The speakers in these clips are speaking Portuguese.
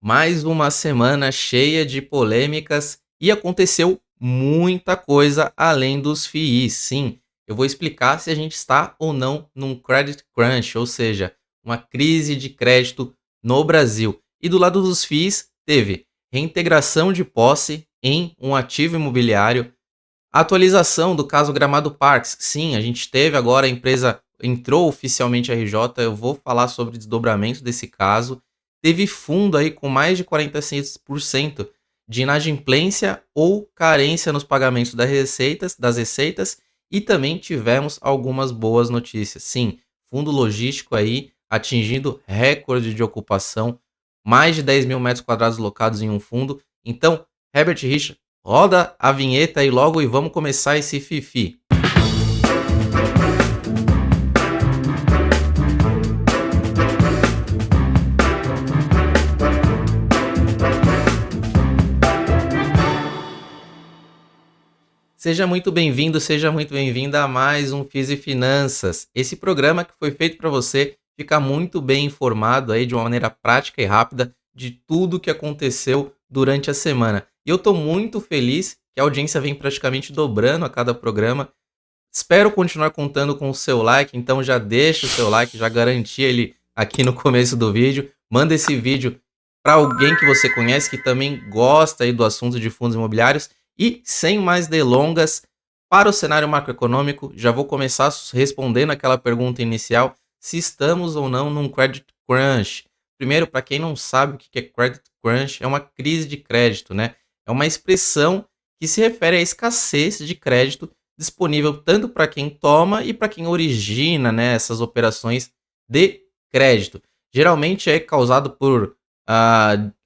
Mais uma semana cheia de polêmicas e aconteceu muita coisa além dos FIIs. Sim, eu vou explicar se a gente está ou não num credit crunch, ou seja, uma crise de crédito no Brasil. E do lado dos FIIs, teve reintegração de posse em um ativo imobiliário, atualização do caso Gramado Parks. Sim, a gente teve agora, a empresa entrou oficialmente a RJ, eu vou falar sobre o desdobramento desse caso. Teve fundo aí com mais de 46% de inadimplência ou carência nos pagamentos das receitas, e também tivemos algumas boas notícias. Sim, fundo logístico aí atingindo recorde de ocupação, mais de 10 mil metros quadrados locados em um fundo. Então, Herbert Richard, roda a vinheta aí logo e vamos começar esse fifi. Seja muito bem-vindo, seja muito bem-vinda a mais um Fiz e Finanças. Esse programa que foi feito para você ficar muito bem informado aí de uma maneira prática e rápida de tudo que aconteceu durante a semana. E eu estou muito feliz que a audiência vem praticamente dobrando a cada programa. Espero continuar contando com o seu like, então já deixa o seu like, já garanti ele aqui no começo do vídeo. Manda esse vídeo para alguém que você conhece que também gosta aí do assunto de fundos imobiliários. E sem mais delongas, para o cenário macroeconômico, já vou começar respondendo aquela pergunta inicial, se estamos ou não num credit crunch. Primeiro, para quem não sabe o que é credit crunch, é uma crise de crédito, né? É uma expressão que se refere à escassez de crédito disponível tanto para quem toma e para quem origina, né, essas operações de crédito. Geralmente é causado por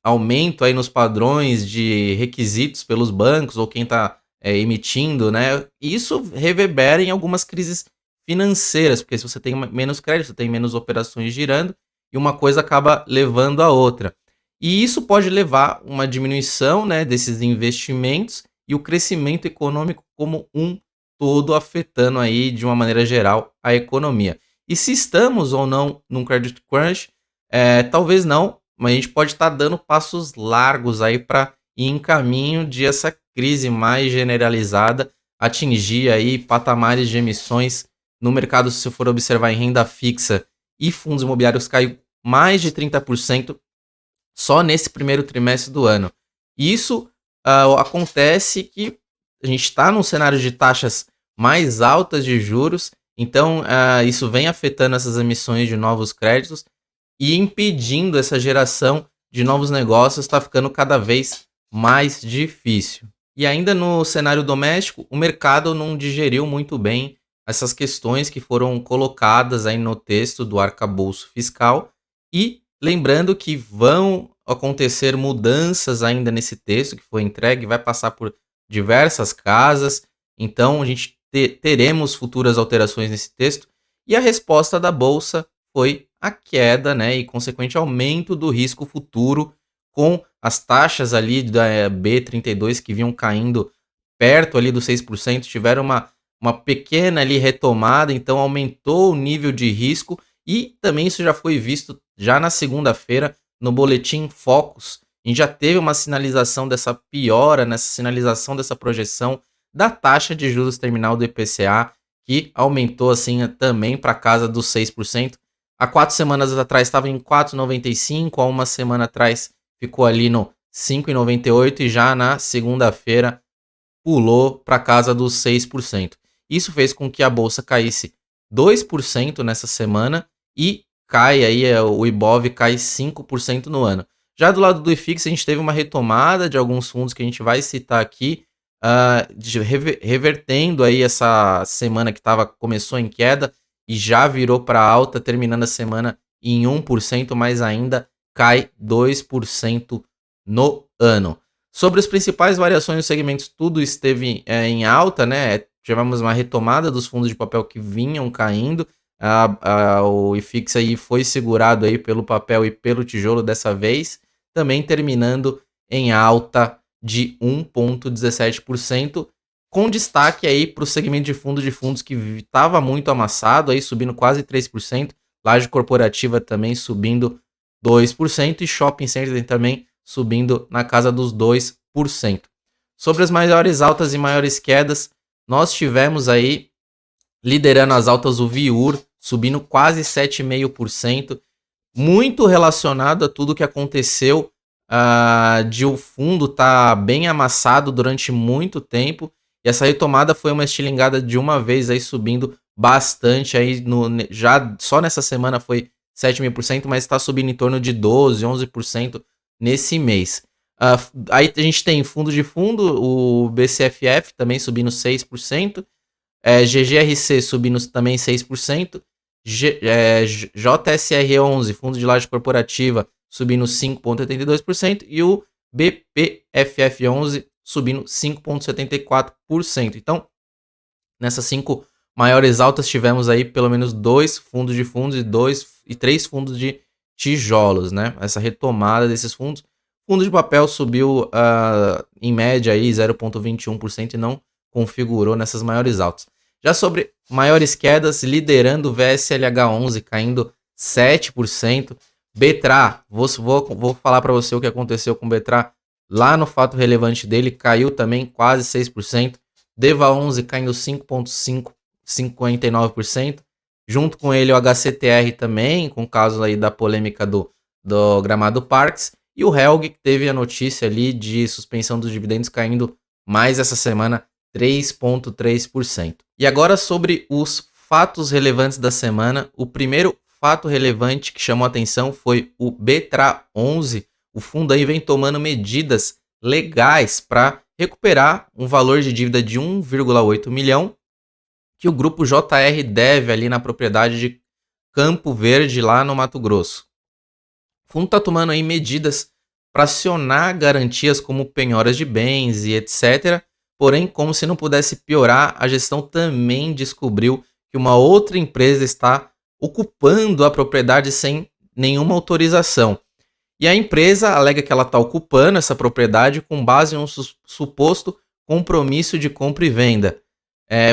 aumento aí nos padrões de requisitos pelos bancos ou quem está emitindo, né? E isso reverbera em algumas crises financeiras, porque se você tem menos crédito, você tem menos operações girando e uma coisa acaba levando a outra. E isso pode levar uma diminuição, né, desses investimentos e o crescimento econômico como um todo, afetando aí de uma maneira geral a economia. E se estamos ou não num credit crunch, talvez não, mas a gente pode estar dando passos largos aí para ir em caminho de essa crise mais generalizada atingir aí patamares de emissões no mercado. Se você for observar em renda fixa e fundos imobiliários, caiu mais de 30% só nesse primeiro trimestre do ano. E isso acontece que a gente está num cenário de taxas mais altas de juros, então isso vem afetando essas emissões de novos créditos e impedindo essa geração de novos negócios, está ficando cada vez mais difícil. E ainda no cenário doméstico, o mercado não digeriu muito bem essas questões que foram colocadas aí no texto do arcabouço fiscal, e lembrando que vão acontecer mudanças ainda nesse texto que foi entregue, vai passar por diversas casas, então a gente teremos futuras alterações nesse texto, e a resposta da Bolsa foi a queda, né, e consequente aumento do risco futuro, com as taxas ali da B32 que vinham caindo perto ali dos 6%, tiveram uma pequena ali retomada, então aumentou o nível de risco, e também isso já foi visto já na segunda-feira no boletim Focus. A gente já teve uma sinalização dessa piora, nessa sinalização dessa projeção da taxa de juros terminal do IPCA, que aumentou assim também para casa dos 6%. Há 4 semanas atrás estava em 4,95, há uma semana atrás ficou ali no 5,98 e já na segunda-feira pulou para casa dos 6%. Isso fez com que a bolsa caísse 2% nessa semana e cai aí, o Ibov cai 5% no ano. Já do lado do IFIX, a gente teve uma retomada de alguns fundos que a gente vai citar aqui, revertendo aí essa semana que começou em queda e já virou para alta, terminando a semana em 1%, mas ainda cai 2% no ano. Sobre as principais variações dos segmentos, tudo esteve em alta, né? Tivemos uma retomada dos fundos de papel que vinham caindo. O IFIX aí foi segurado aí pelo papel e pelo tijolo dessa vez, também terminando em alta de 1,17%, com destaque aí para o segmento de fundos que estava muito amassado, aí subindo quase 3%, laje corporativa também subindo 2% e Shopping Center também subindo na casa dos 2%. Sobre as maiores altas e maiores quedas, nós tivemos aí, liderando as altas, o Viur, subindo quase 7,5%, muito relacionado a tudo que aconteceu de o fundo estar bem amassado durante muito tempo, e essa retomada foi uma estilingada de uma vez aí subindo bastante, aí já só nessa semana foi 7,5%, mas está subindo em torno de 12, 11% nesse mês. Aí a gente tem fundo de fundo, o BCFF também subindo 6%, GGRC subindo também 6%, JSR11, fundo de laje corporativa, subindo 5,82%, e o BPFF11 subindo 5,74%. Então, nessas 5 maiores altas, tivemos aí pelo menos 2 fundos de fundos e 3 fundos de tijolos, né? Essa retomada desses fundos. O fundo de papel subiu em média aí 0,21% e não configurou nessas maiores altas. Já sobre maiores quedas, liderando o VSLH11 caindo 7%. Betra, vou falar para você o que aconteceu com o Betra lá no fato relevante dele, caiu também quase 6%. DEVA11 caindo 5,59%. Junto com ele o HCTR também, com o caso aí da polêmica do Gramado Parks. E o Helg, que teve a notícia ali de suspensão dos dividendos, caindo mais essa semana 3,3%. E agora sobre os fatos relevantes da semana. O primeiro fato relevante que chamou a atenção foi o BETRA11. O fundo aí vem tomando medidas legais para recuperar um valor de dívida de 1,8 milhão que o grupo JR deve ali na propriedade de Campo Verde, lá no Mato Grosso. O fundo está tomando aí medidas para acionar garantias como penhoras de bens e etc. Porém, como se não pudesse piorar, a gestão também descobriu que uma outra empresa está ocupando a propriedade sem nenhuma autorização. E a empresa alega que ela está ocupando essa propriedade com base em um suposto compromisso de compra e venda.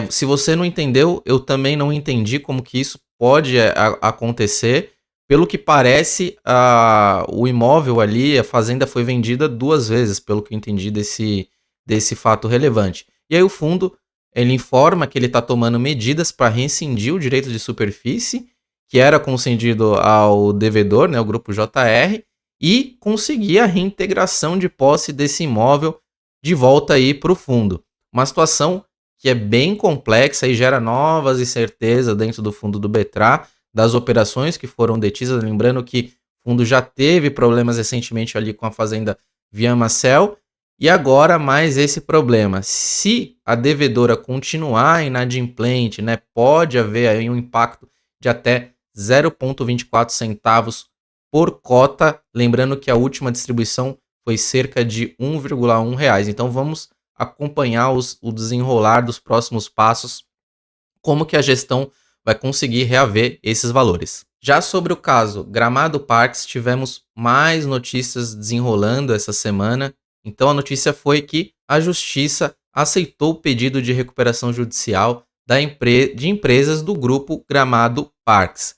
Se você não entendeu, eu também não entendi como que isso pode acontecer. Pelo que parece, o imóvel ali, a fazenda foi vendida 2 vezes, pelo que eu entendi desse fato relevante. E aí o fundo, ele informa que ele está tomando medidas para rescindir o direito de superfície, que era concedido ao devedor, né, o grupo JR, e conseguir a reintegração de posse desse imóvel de volta aí para o fundo. Uma situação que é bem complexa e gera novas incertezas dentro do fundo do Betra, das operações que foram detidas. Lembrando que o fundo já teve problemas recentemente ali com a fazenda Viamacel, e agora mais esse problema. Se a devedora continuar inadimplente, né, pode haver aí um impacto de até 0,24 centavos por cota. Lembrando que a última distribuição foi cerca de R$1,1. Então vamos acompanhar o desenrolar dos próximos passos, como que a gestão vai conseguir reaver esses valores. Já sobre o caso Gramado Parks, tivemos mais notícias desenrolando essa semana. Então a notícia foi que a Justiça aceitou o pedido de recuperação judicial de empresas do grupo Gramado Parks.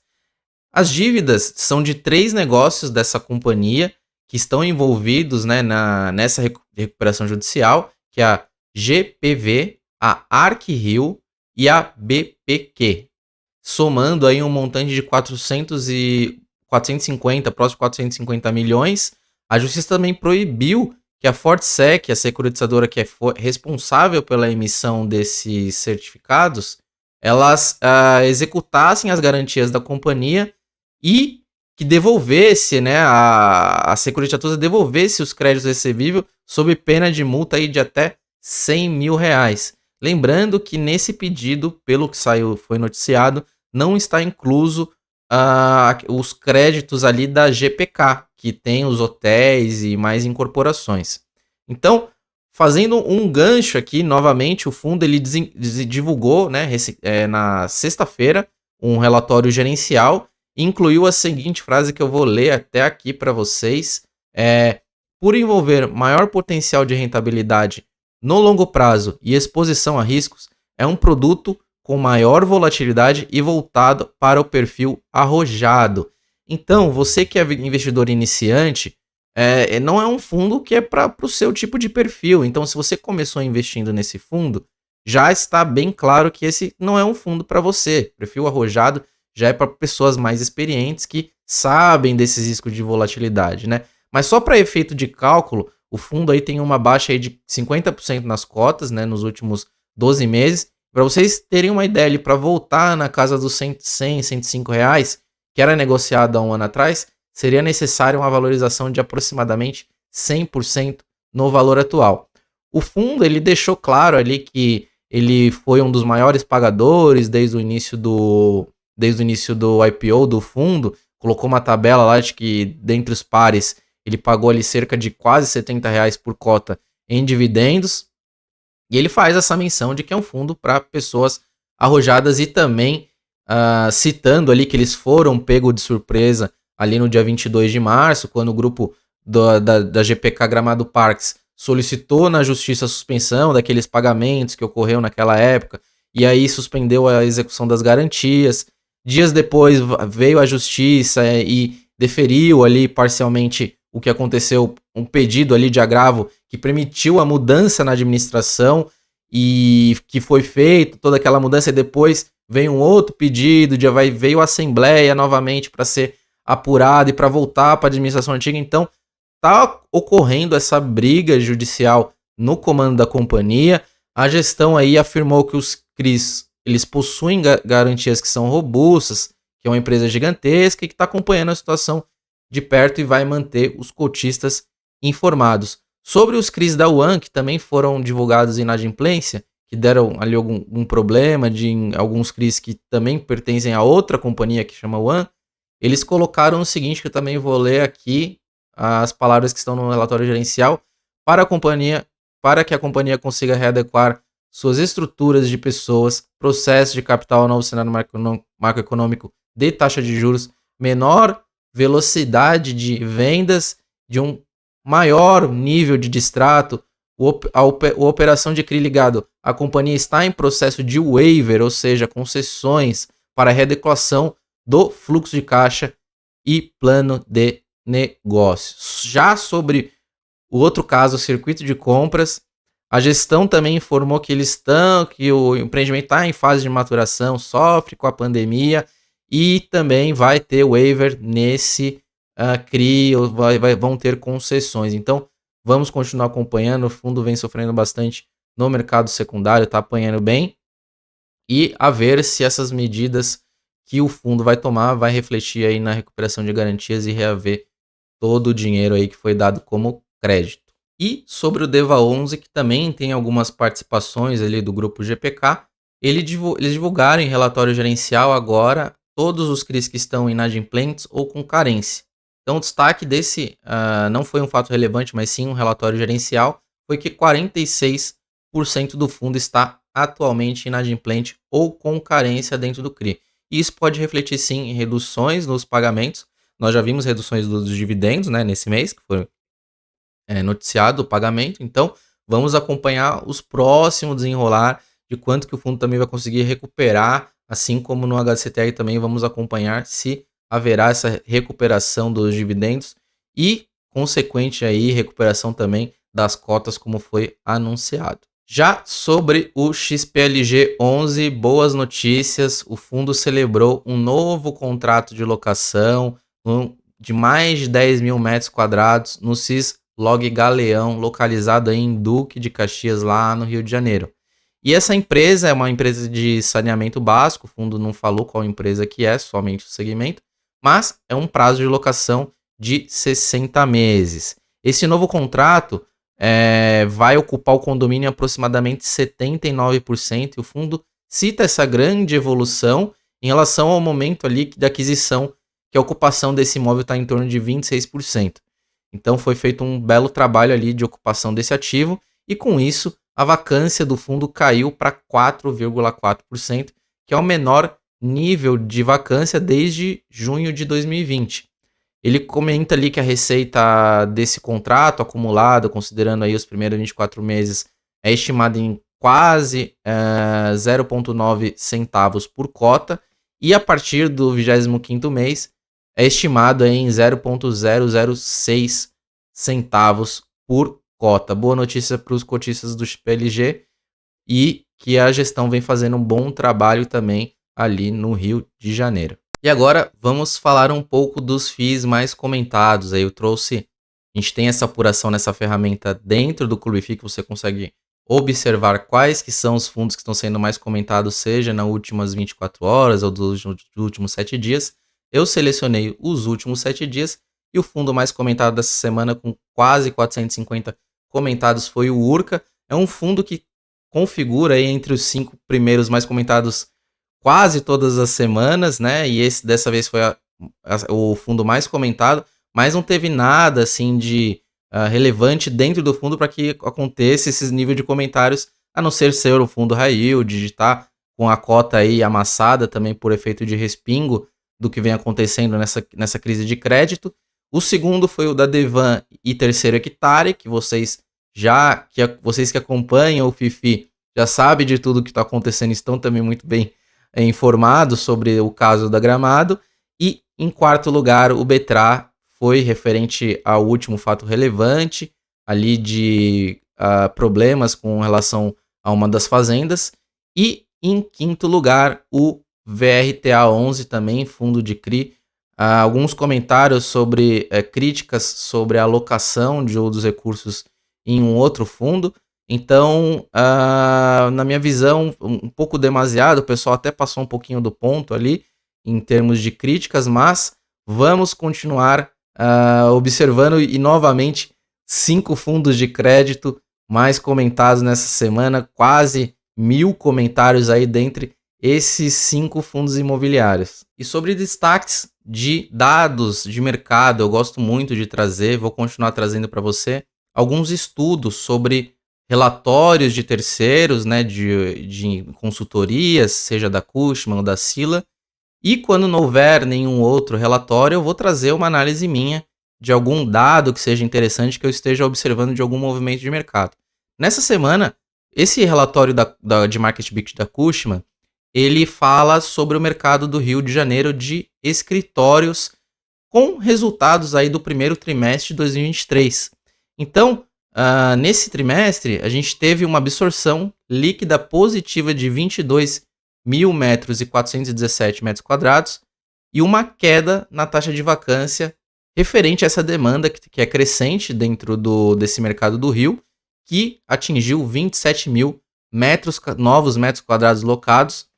As dívidas são de 3 negócios dessa companhia que estão envolvidos, né, nessa recuperação judicial, que é a GPV, a ArcRio e a BPQ, somando aí um montante de 450, próximo de 450 milhões. A Justiça também proibiu que a Fortsec, a securitizadora que é responsável pela emissão desses certificados, elas executassem as garantias da companhia e que devolvesse, né, a securitizadora devolvesse os créditos recebíveis sob pena de multa aí de até R$100 mil. Lembrando que nesse pedido, pelo que foi noticiado, não está incluso os créditos ali da GPK, que tem os hotéis e mais incorporações. Então, fazendo um gancho aqui, novamente, o fundo ele divulgou, né, na sexta-feira um relatório gerencial e incluiu a seguinte frase que eu vou ler até aqui para vocês. Por envolver maior potencial de rentabilidade no longo prazo e exposição a riscos, é um produto com maior volatilidade e voltado para o perfil arrojado. Então, você que é investidor iniciante, não é um fundo que é para o seu tipo de perfil. Então, se você começou investindo nesse fundo, já está bem claro que esse não é um fundo para você. Perfil arrojado já é para pessoas mais experientes que sabem desses riscos de volatilidade, né? Mas só para efeito de cálculo, o fundo aí tem uma baixa aí de 50% nas cotas, né, nos últimos 12 meses. Para vocês terem uma ideia ali, para voltar na casa dos 100, 105 reais, que era negociado há um ano atrás, seria necessário uma valorização de aproximadamente 100% no valor atual. O fundo ele deixou claro ali que ele foi um dos maiores pagadores desde o início do IPO do fundo, colocou uma tabela lá de que dentre os pares ele pagou ali cerca de quase 70 reais por cota em dividendos, e ele faz essa menção de que é um fundo para pessoas arrojadas e também citando ali que eles foram pego de surpresa ali no dia 22 de março, quando o grupo da GPK Gramado Parques solicitou na justiça a suspensão daqueles pagamentos que ocorreu naquela época, e aí suspendeu a execução das garantias. Dias depois veio a justiça e deferiu ali parcialmente o que aconteceu, um pedido ali de agravo que permitiu a mudança na administração e que foi feito toda aquela mudança, e depois veio um outro pedido, veio a Assembleia novamente para ser apurado e para voltar para a administração antiga. Então, está ocorrendo essa briga judicial no comando da companhia. A gestão aí afirmou que os CRIs eles possuem garantias que são robustas, que é uma empresa gigantesca e que está acompanhando a situação de perto e vai manter os cotistas informados. Sobre os CRIs da UAN, que também foram divulgados em inadimplência, que deram ali algum problema, alguns CRIs que também pertencem a outra companhia que chama UAN, eles colocaram o seguinte, que eu também vou ler aqui as palavras que estão no relatório gerencial, para que a companhia consiga readequar suas estruturas de pessoas, processos de capital ao novo cenário macroeconômico de taxa de juros, menor velocidade de vendas, de um maior nível de distrato, a operação de CRI ligado, a companhia está em processo de waiver, ou seja, concessões para readequação do fluxo de caixa e plano de negócios. Já sobre o outro caso, o circuito de compras, a gestão também informou que que o empreendimento está em fase de maturação, sofre com a pandemia e também vai ter waiver nesse CRI, vão ter concessões. Então, vamos continuar acompanhando. O fundo vem sofrendo bastante no mercado secundário, está apanhando bem. E a ver se essas medidas que o fundo vai tomar vai refletir aí na recuperação de garantias e reaver todo o dinheiro aí que foi dado como crédito. E sobre o DEVA 11, que também tem algumas participações ali do grupo GPK, eles divulgaram em relatório gerencial agora todos os CRIs que estão inadimplentes ou com carência. Então o destaque desse não foi um fato relevante, mas sim um relatório gerencial, foi que 46% do fundo está atualmente inadimplente ou com carência dentro do CRI. E isso pode refletir sim em reduções nos pagamentos. Nós já vimos reduções dos dividendos, né, nesse mês, que foi noticiado o pagamento. Então, vamos acompanhar os próximos desenrolar de quanto que o fundo também vai conseguir recuperar, assim como no HCTR também vamos acompanhar se haverá essa recuperação dos dividendos e consequente aí recuperação também das cotas como foi anunciado. Já sobre o XPLG 11, boas notícias, o fundo celebrou um novo contrato de locação de mais de 10 mil metros quadrados no CIS Log Galeão, localizado em Duque de Caxias, lá no Rio de Janeiro. E essa empresa é uma empresa de saneamento básico, o fundo não falou qual empresa que é, somente o segmento, mas é um prazo de locação de 60 meses. Esse novo contrato vai ocupar o condomínio em aproximadamente 79%, e o fundo cita essa grande evolução em relação ao momento ali da aquisição, que a ocupação desse imóvel está em torno de 26%. Então foi feito um belo trabalho ali de ocupação desse ativo e com isso a vacância do fundo caiu para 4,4%, que é o menor nível de vacância desde junho de 2020. Ele comenta ali que a receita desse contrato acumulado, considerando aí os primeiros 24 meses, é estimada em quase 0,9 centavos por cota, e a partir do 25º mês é estimado em 0,006 centavos por cota. Boa notícia para os cotistas do XPLG e que a gestão vem fazendo um bom trabalho também ali no Rio de Janeiro. E agora vamos falar um pouco dos FIIs mais comentados. Aí a gente tem essa apuração nessa ferramenta dentro do Clube FI que você consegue observar quais que são os fundos que estão sendo mais comentados, seja nas últimas 24 horas ou dos últimos 7 dias. Eu selecionei os últimos 7 dias e o fundo mais comentado dessa semana, com quase 450 comentados, foi o Urca. É um fundo que configura aí entre os 5 primeiros mais comentados quase todas as semanas, né? E esse dessa vez foi o fundo mais comentado, mas não teve nada assim de relevante dentro do fundo para que aconteça esse nível de comentários, a não ser o fundo high yield, de estar com a cota aí amassada também por efeito de respingo do que vem acontecendo nessa crise de crédito. O segundo foi o da Devan e terceiro Hectare, que vocês que acompanham o FIFI já sabem de tudo que está acontecendo, estão também muito bem informados sobre o caso da Gramado. E em quarto lugar, o Betra foi referente ao último fato relevante ali de problemas com relação a uma das fazendas. E em quinto lugar, o VRTA11, também fundo de CRI. Alguns comentários sobre críticas sobre a alocação dos recursos em um outro fundo. Então, na minha visão, um pouco demasiado, o pessoal até passou um pouquinho do ponto ali em termos de críticas, mas vamos continuar observando e novamente 5 fundos de crédito mais comentados nessa semana, quase 1.000 comentários aí dentre esses 5 fundos imobiliários. E sobre destaques de dados de mercado, eu gosto muito de trazer, vou continuar trazendo para você alguns estudos sobre relatórios de terceiros, né, de consultorias, seja da Cushman ou da Sila. E quando não houver nenhum outro relatório, eu vou trazer uma análise minha de algum dado que seja interessante que eu esteja observando de algum movimento de mercado. Nessa semana, esse relatório de Market Beat da Cushman, ele fala sobre o mercado do Rio de Janeiro de escritórios com resultados aí do primeiro trimestre de 2023. Então, nesse trimestre, a gente teve uma absorção líquida positiva de 22 mil metros e 417 metros quadrados e uma queda na taxa de vacância referente a essa demanda que é crescente dentro desse mercado do Rio, que atingiu 27 mil novos metros quadrados locados.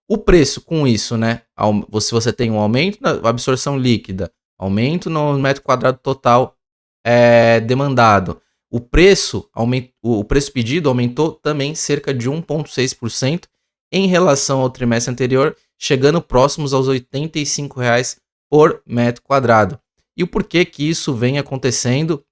O preço com isso, né? Se você tem um aumento na absorção líquida, aumento no metro quadrado total demandado, o preço pedido aumentou também cerca de 1,6% em relação ao trimestre anterior, chegando próximos aos R$ 85 por metro quadrado. E o porquê que isso vem acontecendo?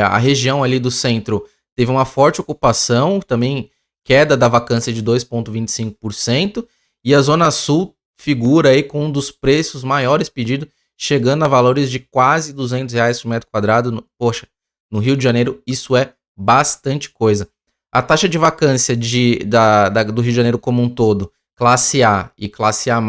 A região ali do centro teve uma forte ocupação, também queda da vacância de 2,25%, e a Zona Sul figura aí com um dos preços maiores pedidos, chegando a valores de quase R$ 200 por metro quadrado. Poxa, no Rio de Janeiro isso é bastante coisa. A taxa de vacância do Rio de Janeiro como um todo, classe A e classe A+,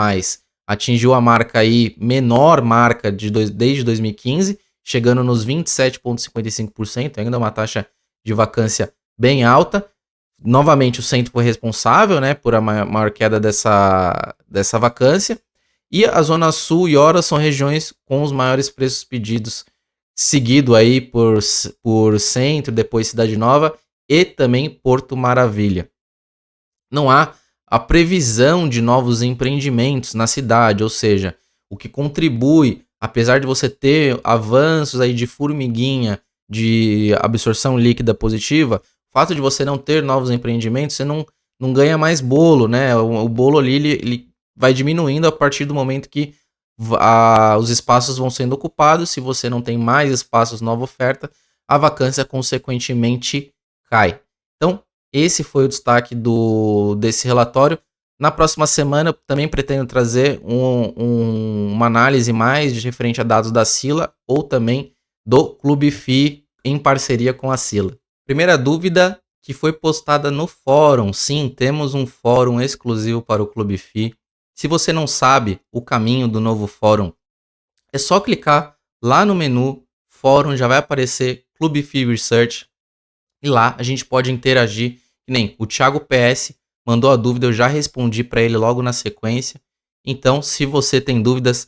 atingiu a marca aí, menor marca desde 2015, chegando nos 27,55%, ainda uma taxa de vacância bem alta. Novamente o centro foi responsável, né, por a maior queda dessa vacância. E a Zona Sul e Hora são regiões com os maiores preços pedidos, seguido aí por Centro, depois Cidade Nova e também Porto Maravilha. Não há a previsão de novos empreendimentos na cidade, ou seja, o que contribui, apesar de você ter avanços aí de formiguinha, de absorção líquida positiva, o fato de você não ter novos empreendimentos, você não ganha mais bolo, né? O bolo ali ele vai diminuindo a partir do momento que os espaços vão sendo ocupados. Se você não tem mais espaços, nova oferta, a vacância consequentemente cai. Então, esse foi o destaque desse relatório. Na próxima semana, eu também pretendo trazer uma análise mais referente a dados da Sila ou também do Clube FI em parceria com a Sila. Primeira dúvida que foi postada no fórum. Sim, temos um fórum exclusivo para o Clube FI. Se você não sabe o caminho do novo fórum, é só clicar lá no menu Fórum, já vai aparecer Clube FI Research. E lá a gente pode interagir, que nem o Thiago PS mandou a dúvida, eu já respondi para ele logo na sequência. Então, se você tem dúvidas,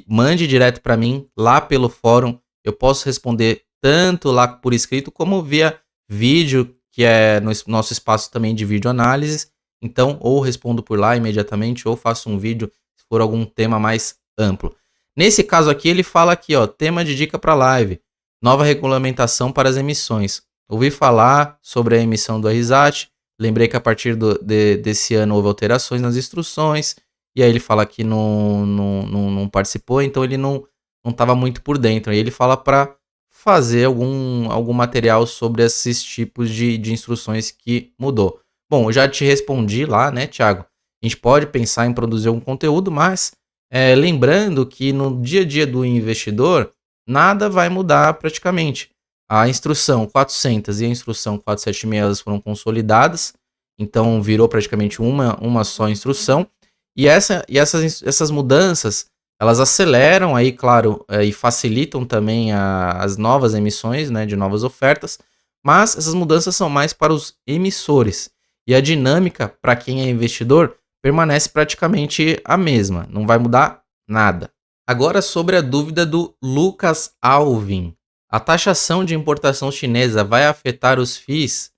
mande direto para mim lá pelo fórum. Eu posso responder tanto lá por escrito como via vídeo, que é no nosso espaço também de vídeo análise. Então, ou respondo por lá imediatamente, ou faço um vídeo se for algum tema mais amplo. Nesse caso aqui, ele fala aqui, ó, tema de dica para live, nova regulamentação para as emissões. Ouvi falar sobre a emissão do RSAT, lembrei que a partir desse ano houve alterações nas instruções, e aí ele fala que não participou, então ele não estava muito por dentro. Aí ele fala para fazer algum material sobre esses tipos de instruções que mudou. Bom, eu já te respondi lá, né, Thiago? A gente pode pensar em produzir algum conteúdo, mas lembrando que no dia a dia do investidor, nada vai mudar praticamente. A instrução 400 e a instrução 476 foram consolidadas, então virou praticamente uma só instrução. E essas mudanças, elas aceleram aí, claro, e facilitam também as novas emissões, né, de novas ofertas, mas essas mudanças são mais para os emissores. E a dinâmica, para quem é investidor, permanece praticamente a mesma, não vai mudar nada. Agora sobre a dúvida do Lucas Alvin. A taxação de importação chinesa vai afetar os FIIs?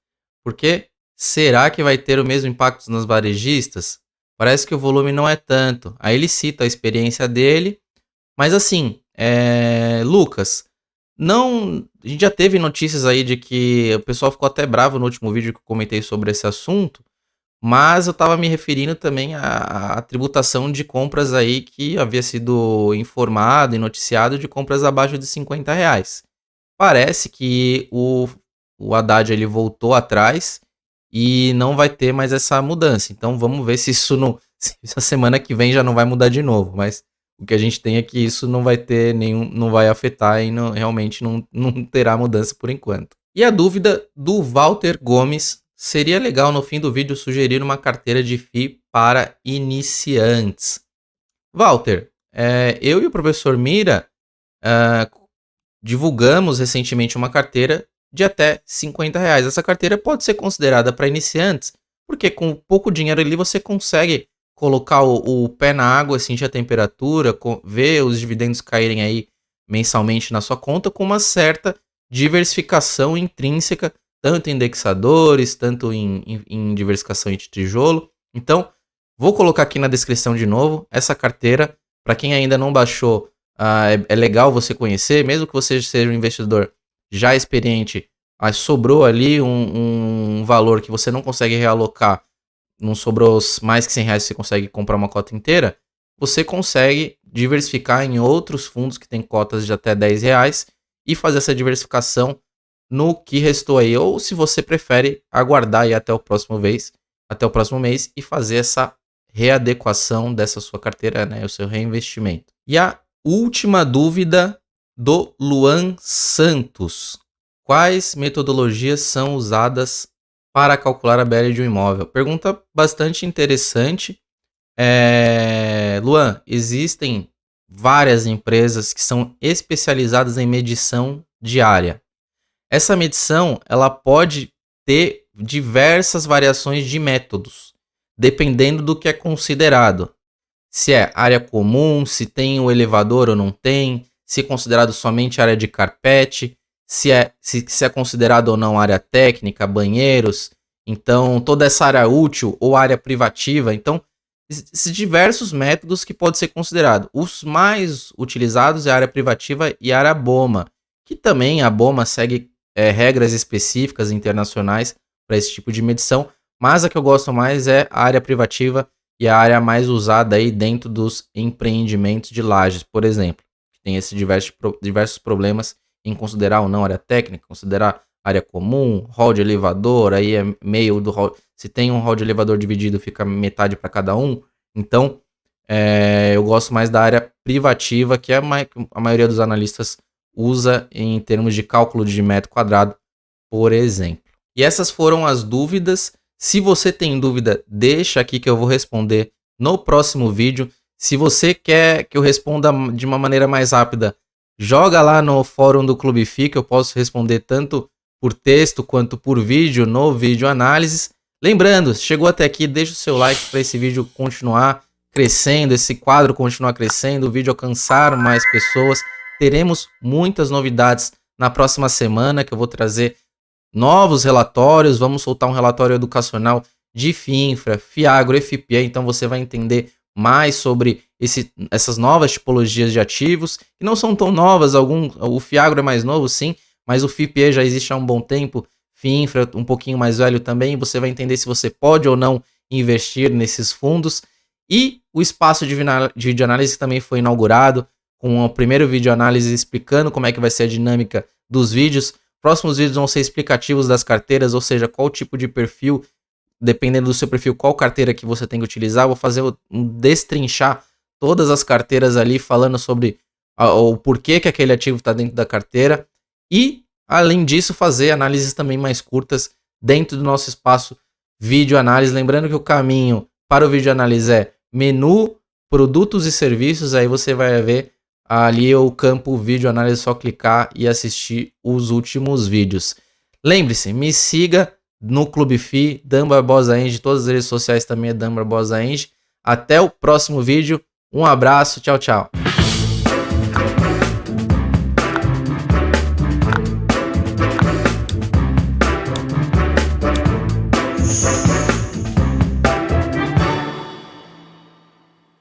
Porque será que vai ter o mesmo impacto nas varejistas? Parece que o volume não é tanto. Aí ele cita a experiência dele, mas assim, Lucas, não, a gente já teve notícias aí de que o pessoal ficou até bravo no último vídeo que eu comentei sobre esse assunto, mas eu estava me referindo também à tributação de compras aí que havia sido informado e noticiado de compras abaixo de R$ 50. Parece que o Haddad ele voltou atrás e não vai ter mais essa mudança. Então vamos ver se isso se a semana que vem já não vai mudar de novo. Mas o que a gente tem é que isso não vai ter não vai afetar e realmente não terá mudança por enquanto. E a dúvida do Walter Gomes: seria legal no fim do vídeo sugerir uma carteira de FI para iniciantes. Walter, eu e o professor Mira divulgamos recentemente uma carteira de até R$ 50. Essa carteira pode ser considerada para iniciantes, porque com pouco dinheiro ali você consegue colocar o pé na água, sentir a temperatura, ver os dividendos caírem aí mensalmente na sua conta, com uma certa diversificação intrínseca, tanto em indexadores, tanto em diversificação de tijolo. Então, vou colocar aqui na descrição de novo essa carteira. Para quem ainda não baixou, é legal você conhecer, mesmo que você seja um investidor já experiente, sobrou ali um valor que você não consegue realocar, não sobrou mais que R$ 100 que você consegue comprar uma cota inteira, você consegue diversificar em outros fundos que tem cotas de até R$ 10 e fazer essa diversificação no que restou aí, ou se você prefere aguardar aí até o próximo mês e fazer essa readequação dessa sua carteira, né, o seu reinvestimento. E a última dúvida do Luan Santos: quais metodologias são usadas para calcular a BL de um imóvel? Pergunta bastante interessante. Luan, existem várias empresas que são especializadas em medição diária. Essa medição ela pode ter diversas variações de métodos, dependendo do que é considerado. Se é área comum, se tem o elevador ou não tem, se é considerado somente área de carpete, se é considerado ou não área técnica, banheiros, então toda essa área útil ou área privativa. Então, existem diversos métodos que podem ser considerados. Os mais utilizados é a área privativa e a área BOMA, que também a BOMA segue regras específicas internacionais para esse tipo de medição, mas a que eu gosto mais é a área privativa e a área mais usada aí dentro dos empreendimentos de lajes, por exemplo. Tem esses diversos problemas em considerar ou não área técnica, considerar área comum, hall de elevador, aí é meio do hall. Se tem um hall de elevador dividido, fica metade para cada um. Então, eu gosto mais da área privativa, que a maioria dos analistas usa em termos de cálculo de metro quadrado, por exemplo. E essas foram as dúvidas. Se você tem dúvida, deixa aqui que eu vou responder no próximo vídeo. Se você quer que eu responda de uma maneira mais rápida, joga lá no fórum do Clube FI, que eu posso responder tanto por texto quanto por vídeo no vídeo análises. Lembrando, chegou até aqui, deixa o seu like para esse vídeo continuar crescendo, esse quadro continuar crescendo, o vídeo alcançar mais pessoas. Teremos muitas novidades na próxima semana, que eu vou trazer novos relatórios, vamos soltar um relatório educacional de FIINFRA, FIAGRO, FIPE, então você vai entender mais sobre essas novas tipologias de ativos, que não são tão novas, o FIAGRO é mais novo sim, mas o FIPE já existe há um bom tempo, FIINFRA um pouquinho mais velho também, você vai entender se você pode ou não investir nesses fundos, e o espaço de videoanálise também foi inaugurado, com o primeiro videoanálise explicando como é que vai ser a dinâmica dos vídeos. Próximos vídeos vão ser explicativos das carteiras, ou seja, qual tipo de perfil, dependendo do seu perfil, qual carteira que você tem que utilizar. Vou fazer destrinchar todas as carteiras ali, falando sobre o porquê que aquele ativo está dentro da carteira. E, além disso, fazer análises também mais curtas dentro do nosso espaço vídeo análise. Lembrando que o caminho para o vídeo análise é menu, produtos e serviços. Aí você vai ver ali o campo vídeo análise, só clicar e assistir os últimos vídeos. Lembre-se, me siga no Clube FI, Dan Barbosa Eng, todas as redes sociais também é Dan Barbosa Eng. Até o próximo vídeo, um abraço, tchau, tchau.